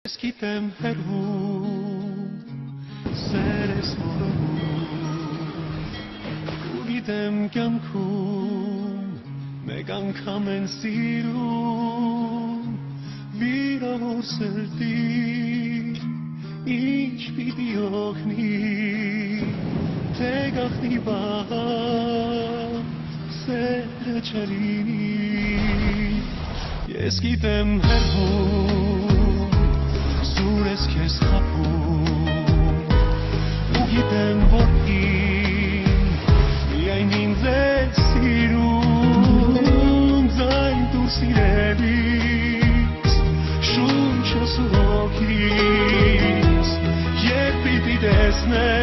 Gittem հեռվում, սեր ես որոնում, ու գիտեմ կյանքում, մեկ անգամ են սիրում, վիրավոր սրտի, ինչ պիտի օգնի, թե գախնի բաղ, սերը չլինի, ես գիտեմ հեռվում, Սուր ես քեզ խաբում, ու գիտեմ, որ միայն ինձ ես սիրում, ձայն դու սիրելիս, շունչս ու հոգիս, երբ պիտի տեսնես